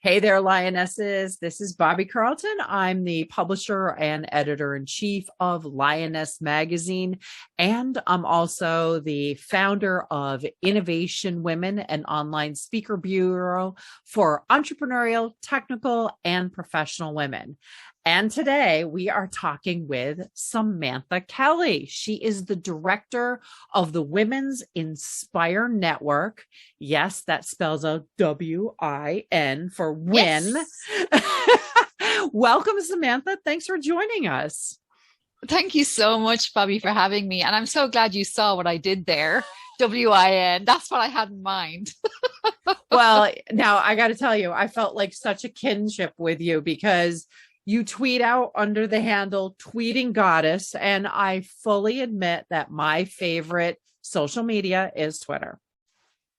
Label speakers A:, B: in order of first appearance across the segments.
A: Hey there, Lionesses. This is Bobby Carlton. I'm the publisher and editor in chief of Lioness magazine. And I'm also the founder of Innovation Women, an online speaker bureau for entrepreneurial, technical, and professional women. And today we are talking with Samantha Kelly. She is the director of the Women's Inspire Network. Yes, that spells out WIN for win. Yes. Welcome, Samantha. Thanks for joining us.
B: Thank you so much, Bobby, for having me. And I'm so glad you saw what I did there. WIN. That's what I had in mind.
A: Well, now I got to tell you, I felt like such a kinship with you because you tweet out under the handle Tweeting Goddess. And I fully admit that my favorite social media is Twitter.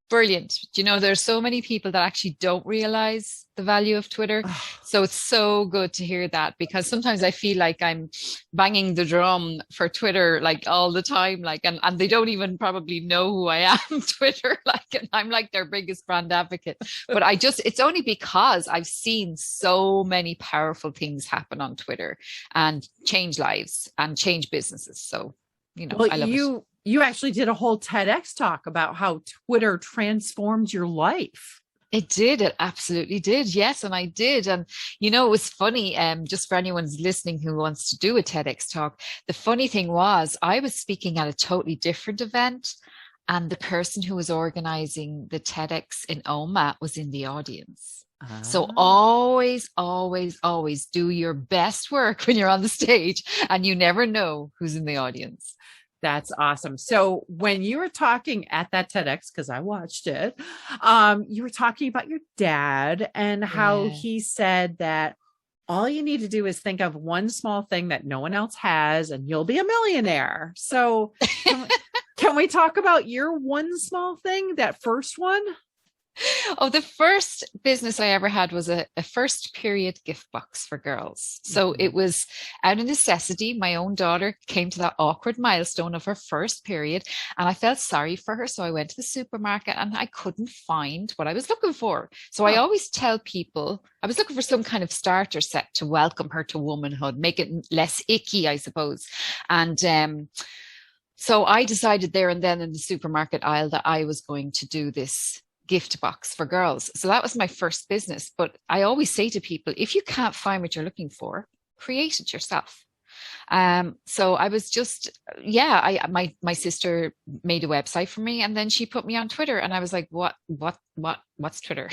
B: Brilliant. You know, there's so many people that actually don't realize the value of Twitter. So it's so good to hear that, because sometimes I feel like I'm banging the drum for Twitter like all the time, like, and they don't even probably know who I am, Twitter, like, and I'm like their biggest brand advocate. But it's only because I've seen so many powerful things happen on Twitter and change lives and change businesses. So, you know,
A: well,
B: I love it.
A: You actually did a whole TEDx talk about how Twitter transformed your life.
B: It did. It absolutely did. Yes. And I did. And, you know, it was funny. Just for anyone's listening who wants to do a TEDx talk, the funny thing was I was speaking at a totally different event, and the person who was organizing the TEDx in Oma was in the audience. So always, always, always do your best work when you're on the stage, and you never know who's in the audience.
A: That's awesome. So when you were talking at that TEDx, because I watched it, you were talking about your dad and how
B: Yeah.
A: he said that all you need to do is think of one small thing that no one else has, and you'll be a millionaire. So can we talk about your one small thing, that first one?
B: Oh, the first business I ever had was a first period gift box for girls. So
A: Mhm.
B: it was out of necessity. My own daughter came to that awkward milestone of her first period, and I felt sorry for her. So I went to the supermarket and I couldn't find what I was looking for. So I
A: Oh,
B: always tell people I was looking for some kind of starter set to welcome her to womanhood, make it less icky, I suppose. And so I decided there and then in the supermarket aisle that I was going to do this gift box for girls. So that was my first business. But I always say to people, if you can't find what you're looking for, create it yourself. So I was just, yeah, my sister made a website for me, and then she put me on Twitter, and I was like, what's Twitter?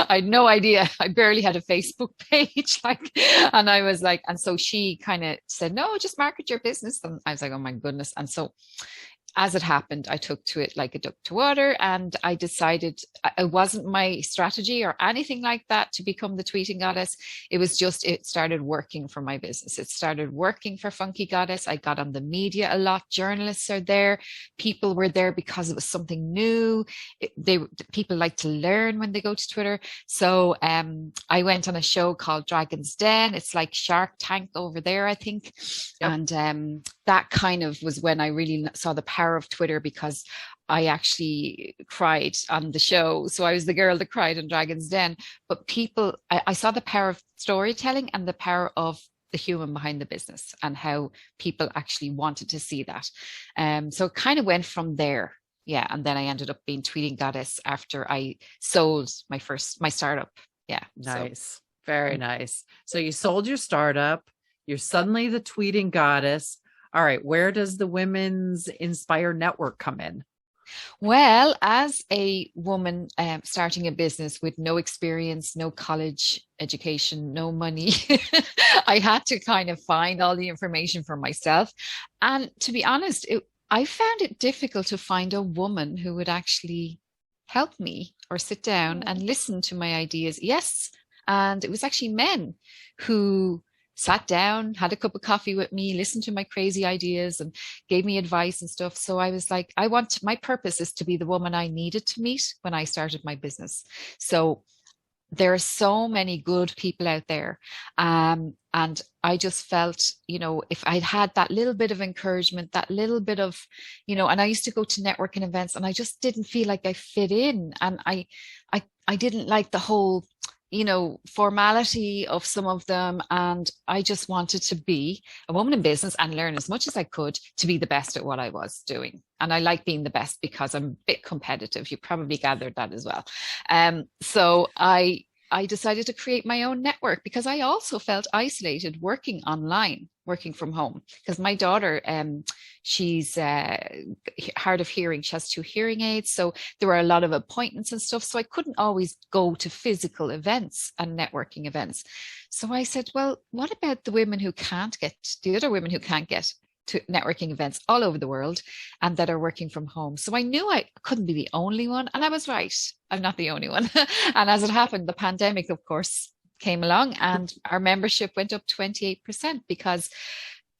B: I had no idea. I barely had a Facebook page, like, and I was like, and so she kind of said, no, just market your business. And I was like, oh my goodness. And so as it happened, I took to it like a duck to water, and I decided it wasn't my strategy or anything like that to become the tweeting goddess. It was just, it started working for my business. It started working for Funky Goddess. I got on the media a lot. Journalists are there. People were there because it was something new. People like to learn when they go to Twitter. So I went on a show called Dragon's Den. It's like Shark Tank over there, I think. Yep. And that kind of was when I really saw the power of Twitter, because I actually cried on the show. So I was the girl that cried on Dragon's Den. But I saw the power of storytelling and the power of the human behind the business, and how people actually wanted to see that. So it kind of went from there. Yeah. And then I ended up being Tweeting Goddess after I sold my startup. Yeah.
A: nice. So. Very nice. So you sold your startup. You're suddenly the Tweeting Goddess. All right, where does the Women's Inspire Network come in?
B: Well, as a woman starting a business with no experience, no college education, no money, I had to kind of find all the information for myself. And to be honest, I found it difficult to find a woman who would actually help me or sit down and listen to my ideas. Yes. And it was actually men who sat down, had a cup of coffee with me, listened to my crazy ideas and gave me advice and stuff. So I was like, my purpose is to be the woman I needed to meet when I started my business. So there are so many good people out there. And I just felt, you know, if I'd had that little bit of encouragement, that little bit of, you know, and I used to go to networking events and I just didn't feel like I fit in. And I didn't like the whole formality of some of them. And I just wanted to be a woman in business and learn as much as I could to be the best at what I was doing. And I like being the best because I'm a bit competitive. You probably gathered that as well. So I decided to create my own network because I also felt isolated working online, working from home. Because my daughter, she's hard of hearing. She has 2 hearing aids. So there were a lot of appointments and stuff. So I couldn't always go to physical events and networking events. So I said, well, what about the other women who can't get to networking events all over the world and that are working from home? So I knew I couldn't be the only one. And I was right. I'm not the only one. And as it happened, the pandemic, of course, came along and our membership went up 28% because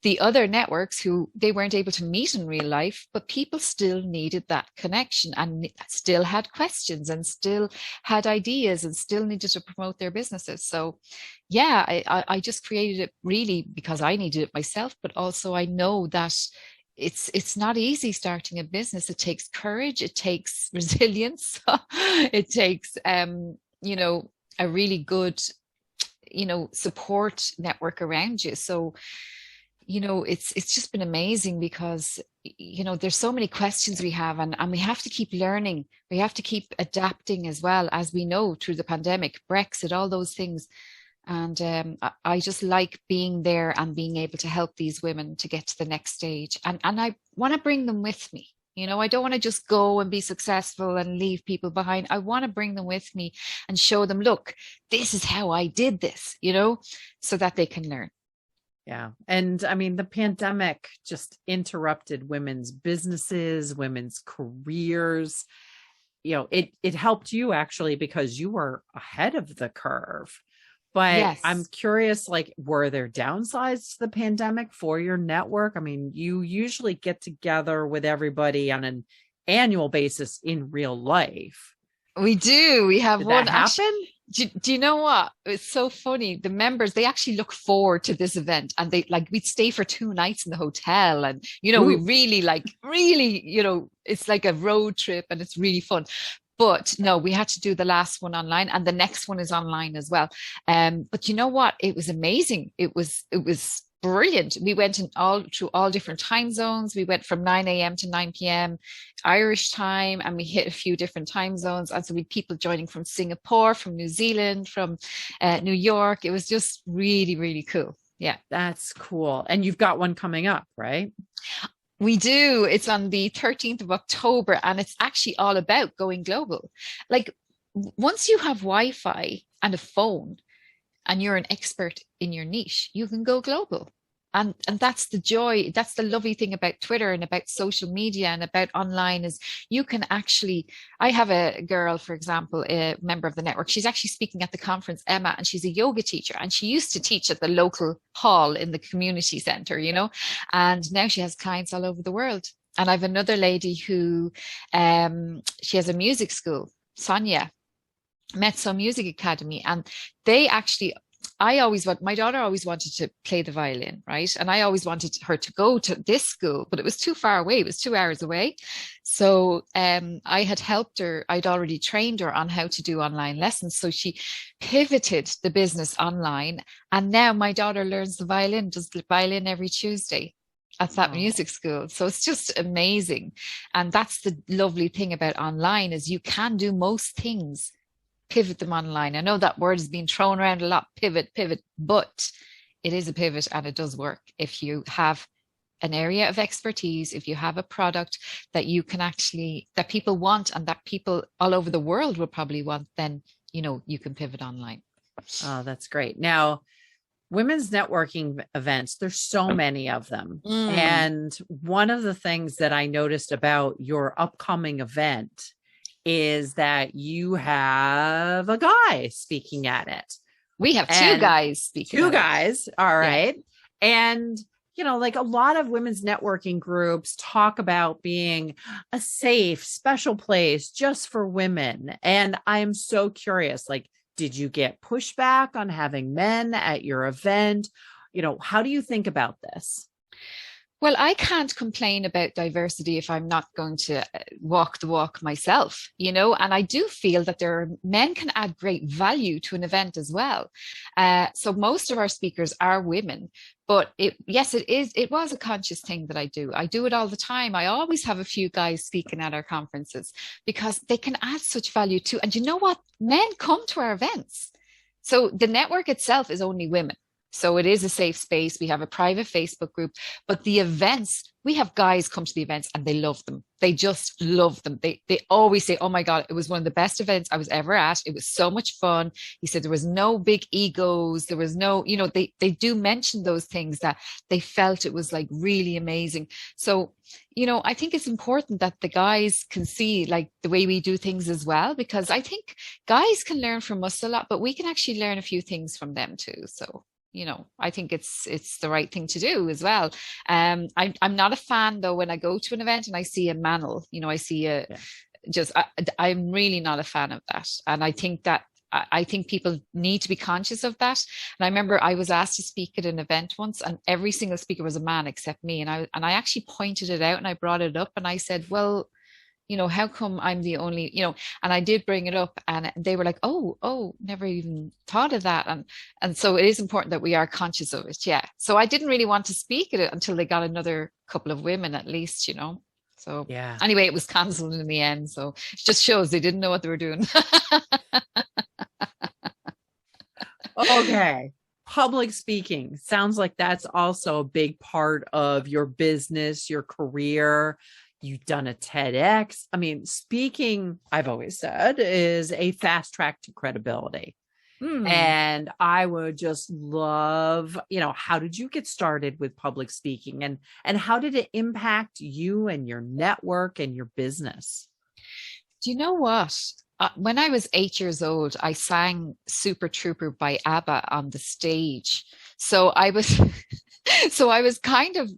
B: the other networks who they weren't able to meet in real life, but people still needed that connection and still had questions and still had ideas and still needed to promote their businesses. So yeah, I just created it really because I needed it myself, but also I know that it's not easy starting a business. It takes courage, it takes resilience, it takes a really good support network around you. So it's just been amazing because, there's so many questions we have and we have to keep learning. We have to keep adapting as well, as we know through the pandemic, Brexit, all those things. And I just like being there and being able to help these women to get to the next stage. And I want to bring them with me. I don't want to just go and be successful and leave people behind. I want to bring them with me and show them, look, this is how I did this, so that they can learn.
A: Yeah. And I mean, the pandemic just interrupted women's businesses, women's careers. It helped you actually because you were ahead of the curve. But
B: Yes.
A: I'm curious, were there downsides to the pandemic for your network? I mean, you usually get together with everybody on an annual basis in real life.
B: We do. We have
A: Did
B: one.
A: that happen?
B: Do you know what? It's so funny. The members, they actually look forward to this event and we'd stay for 2 nights in the hotel and, we really, it's like a road trip and it's really fun. But no, we had to do the last one online and the next one is online as well. But you know what? It was amazing. It was brilliant. We went through all different time zones. We went from 9 a.m. to 9 p.m. Irish time, and we hit a few different time zones. And so we had people joining from Singapore, from New Zealand, from New York. It was just really, really cool. Yeah.
A: That's cool. And you've got one coming up, right?
B: We do. It's on the 13th of October, and it's actually all about going global. Once you have Wi-Fi and a phone, and you're an expert in your niche, you can go global. And that's the joy. That's the lovely thing about Twitter and about social media and about online is you can actually, I have a girl, for example, a member of the network. She's actually speaking at the conference, Emma, and she's a yoga teacher. And she used to teach at the local hall in the community center, and now she has clients all over the world. And I have another lady who, she has a music school, Sonia, Mezzo Music Academy, and they actually, my daughter always wanted to play the violin, right? And I always wanted her to go to this school, but it was too far away. It was 2 hours away. So I had helped her. I'd already trained her on how to do online lessons. So she pivoted the business online. And now my daughter learns does the violin every Tuesday at that music school. So it's just amazing. And that's the lovely thing about online is you can do most things, pivot them online. I know that word has been thrown around a lot, pivot, but it is a pivot and it does work. If you have an area of expertise, if you have a product that you can that people want and that people all over the world will probably want, then, you can pivot online.
A: Oh, that's great. Now, women's networking events, there's so many of them. And one of the things that I noticed about your upcoming event is that you have a guy speaking at it.
B: We have 2 guys speaking.
A: 2 guys. All right. Yeah. And, a lot of women's networking groups talk about being a safe, special place just for women. And I'm so curious, did you get pushback on having men at your event? How do you think about this?
B: Well, I can't complain about diversity if I'm not going to walk the walk myself, and I do feel that men can add great value to an event as well. So most of our speakers are women, but yes, it was a conscious thing that I do. I do it all the time. I always have a few guys speaking at our conferences because they can add such value too. And you know what? Men come to our events. So the network itself is only women. So it is a safe space. We have a private Facebook group, but the events, we have guys come to the events and they love them. They just love them. They always say, "Oh my God, it was one of the best events I was ever at. It was so much fun." He said there was no big egos. There was no, they do mention those things that they felt it was like really amazing. So, I think it's important that the guys can see like the way we do things as well, because I think guys can learn from us a lot, but we can actually learn a few things from them too. So I think it's the right thing to do as well. I'm not a fan though when I go to an event and I see a manel, I see I'm really not a fan of that. And I think that I think people need to be conscious of that. And I remember I was asked to speak at an event once and every single speaker was a man except me. And I actually pointed it out and I brought it up and I said, well, how come I'm the only, and I did bring it up and they were like, oh, never even thought of that. And so it is important that we are conscious of it. Yeah. So I didn't really want to speak at it until they got another couple of women at least, So
A: Yeah.
B: Anyway, it was cancelled in the end. So it just shows they didn't know what they were doing.
A: Okay. Public speaking sounds like that's also a big part of your business, your career. You've done a TEDx. I mean, speaking, I've always said, is a fast track to credibility. And I would just love, how did you get started with public speaking and how did it impact you and your network and your business?
B: Do you know what? When I was 8 years old, I sang Super Trooper by ABBA on the stage. So I was kind of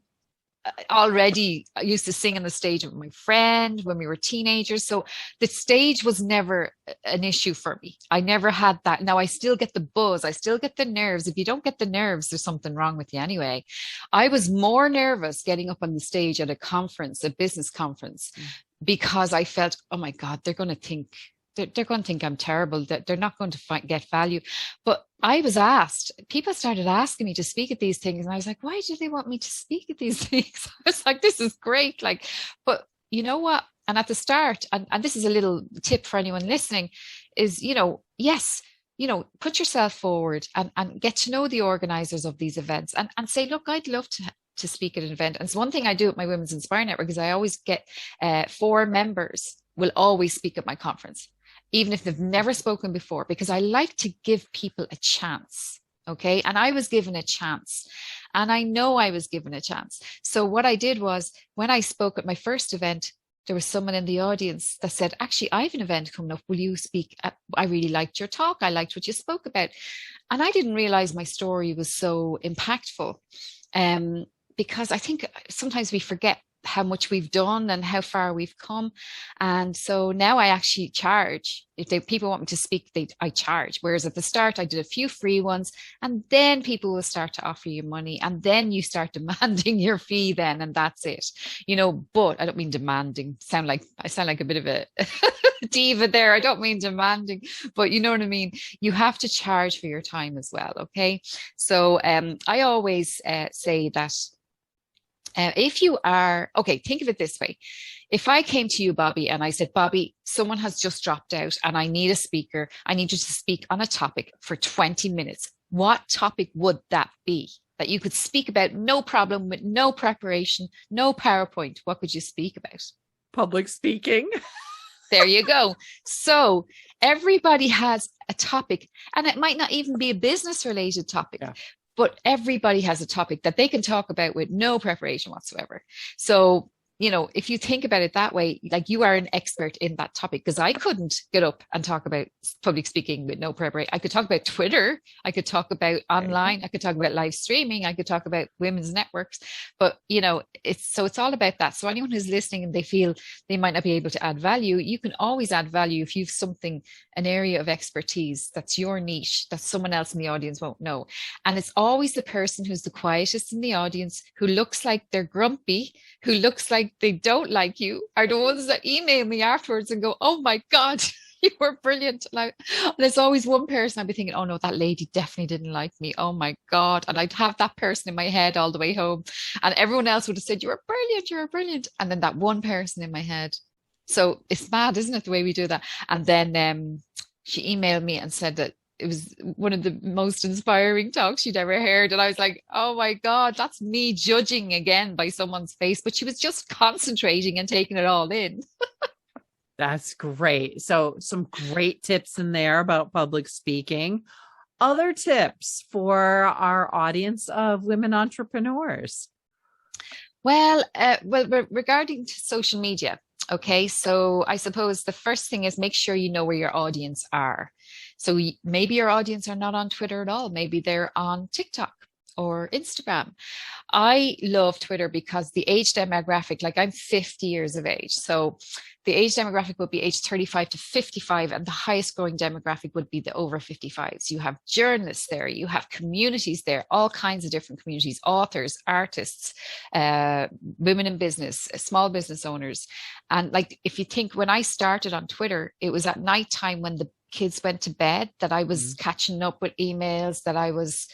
B: already used to sing on the stage with my friend when we were teenagers. So the stage was never an issue for me. I never had that. Now I still get the buzz. I still get the nerves. If you don't get the nerves, there's something wrong with you anyway. I was more nervous getting up on the stage at a conference, a business conference, because I felt, oh my God, they're going to think I'm terrible, that they're not going to get value. But I was asked, people started asking me to speak at these things. And I was like, why do they want me to speak at these things? I was like, this is great. But you know what? And at the start, and this is a little tip for anyone listening, is, yes, put yourself forward and get to know the organizers of these events and say, look, I'd love to speak at an event. And it's one thing I do at my Women's Inspire Network is I always get 4 members will always speak at my conference, even if they've never spoken before, because I like to give people a chance. Okay. And I was given a chance and I know I was given a chance. So what I did was when I spoke at my first event, there was someone in the audience that said, actually, I have an event coming up. Will you speak? I really liked your talk. I liked what you spoke about. And I didn't realize my story was so impactful. Because I think sometimes we forget how much we've done and how far we've come. And so now I actually charge. If people want me to speak, I charge. Whereas at the start, I did a few free ones and then people will start to offer you money and then you start demanding your fee then, and that's it. But I don't mean demanding. I sound like a bit of a diva there. I don't mean demanding, but you know what I mean? You have to charge for your time as well. Okay. So I always say that if you are, okay, think of it this way. If I came to you, Bobby, and I said, Bobby, someone has just dropped out and I need a speaker. I need you to speak on a topic for 20 minutes. What topic would that be that you could speak about? No problem, with no preparation, no PowerPoint. What could you speak about?
A: Public speaking.
B: There you go. So everybody has a topic, and it might not even be a business related topic. Yeah. But everybody has a topic that they can talk about with no preparation whatsoever. So if you think about it that way, like you are an expert in that topic, because I couldn't get up and talk about public speaking with no preparation. I could talk about Twitter. I could talk about online. I could talk about live streaming. I could talk about women's networks. But, it's all about that. So anyone who's listening and they feel they might not be able to add value, you can always add value if you've something, an area of expertise that's your niche that someone else in the audience won't know. And it's always the person who's the quietest in the audience, who looks like they're grumpy, who looks like they don't like you, are the ones that email me afterwards and go, oh my God, you were brilliant. And there's always one person I'd be thinking, oh no, that lady definitely didn't like me. Oh my God. And I'd have that person in my head all the way home. And everyone else would have said, you were brilliant, you were brilliant. And then that one person in my head. So it's mad, isn't it, the way we do that? And then she emailed me and said that it was one of the most inspiring talks she'd ever heard. And I was like, oh my God, that's me judging again by someone's face. But she was just concentrating and taking it all in.
A: That's great. So some great tips in there about public speaking. Other tips for our audience of women entrepreneurs?
B: Well, regarding to social media, okay, so I suppose the first thing is make sure you know where your audience are. So maybe your audience are not on Twitter at all. Maybe they're on TikTok or Instagram. I love Twitter because the age demographic, like I'm 50 years of age. So the age demographic would be age 35 to 55, and the highest growing demographic would be the over 55s. You have journalists there, you have communities there, all kinds of different communities, authors, artists, women in business, small business owners. And like, if you think, when I started on Twitter, it was at nighttime when the kids went to bed that I was catching up with emails, that I was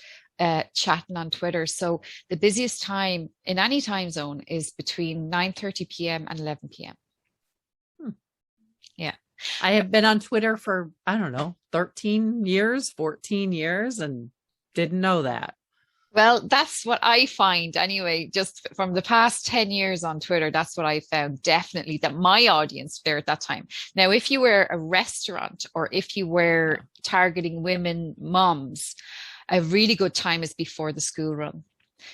B: chatting on Twitter. So the busiest time in any time zone is between 9:30 p.m. and 11 p.m. Yeah.
A: I have been on Twitter for, I don't know, 13 years, 14 years, and didn't know that.
B: Well, that's what I find anyway, just from the past 10 years on Twitter. That's what I found, definitely, that my audience there at that time. Now, if you were a restaurant or if you were targeting women moms, a really good time is before the school run.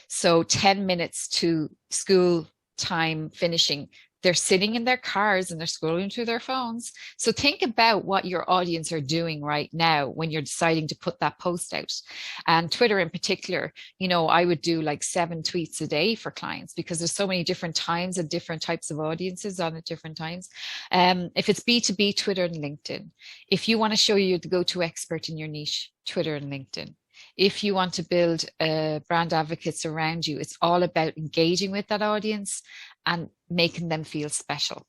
B: So 10 minutes to school time finishing. They're sitting in their cars and they're scrolling through their phones. So think about what your audience are doing right now when you're deciding to put that post out. And Twitter in particular, I would do like 7 tweets a day for clients, because there's so many different times and different types of audiences on at different times. If it's B2B, Twitter and LinkedIn. If you want to show you're the go-to expert in your niche, Twitter and LinkedIn. If you want to build brand advocates around you, it's all about engaging with that audience and making them feel special.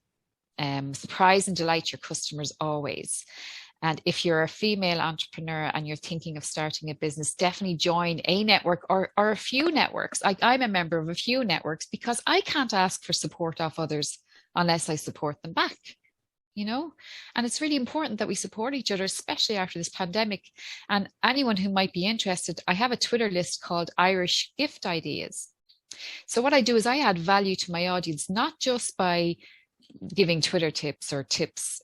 B: Surprise and delight your customers always. And if you're a female entrepreneur and you're thinking of starting a business, definitely join a network or a few networks. I'm a member of a few networks because I can't ask for support off others unless I support them back. And it's really important that we support each other, especially after this pandemic. And anyone who might be interested, I have a Twitter list called Irish Gift Ideas. So what I do is I add value to my audience, not just by giving Twitter tips or tips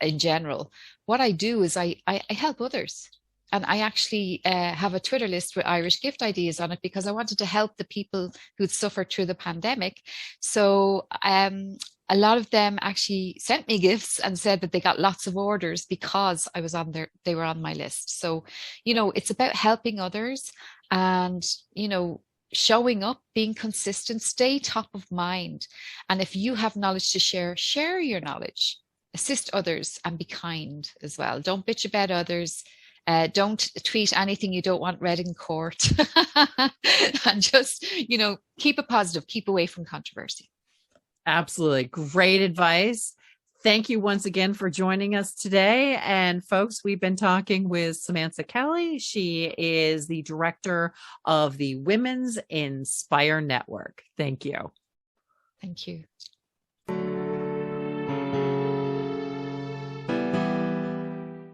B: in general. What I do is I help others. And I actually have a Twitter list with Irish Gift Ideas on it because I wanted to help the people who'd suffered through the pandemic. So a lot of them actually sent me gifts and said that they got lots of orders because I was they were on my list. So, it's about helping others and, showing up, being consistent, stay top of mind. And if you have knowledge to share, share your knowledge, assist others, and be kind as well. Don't bitch about others. Don't tweet anything you don't want read in court. And just, keep it positive, keep away from controversy.
A: Absolutely. Great advice. Thank you once again for joining us today. And folks, we've been talking with Samantha Kelly. She is the director of the Women's Inspire Network. Thank you.
B: Thank you.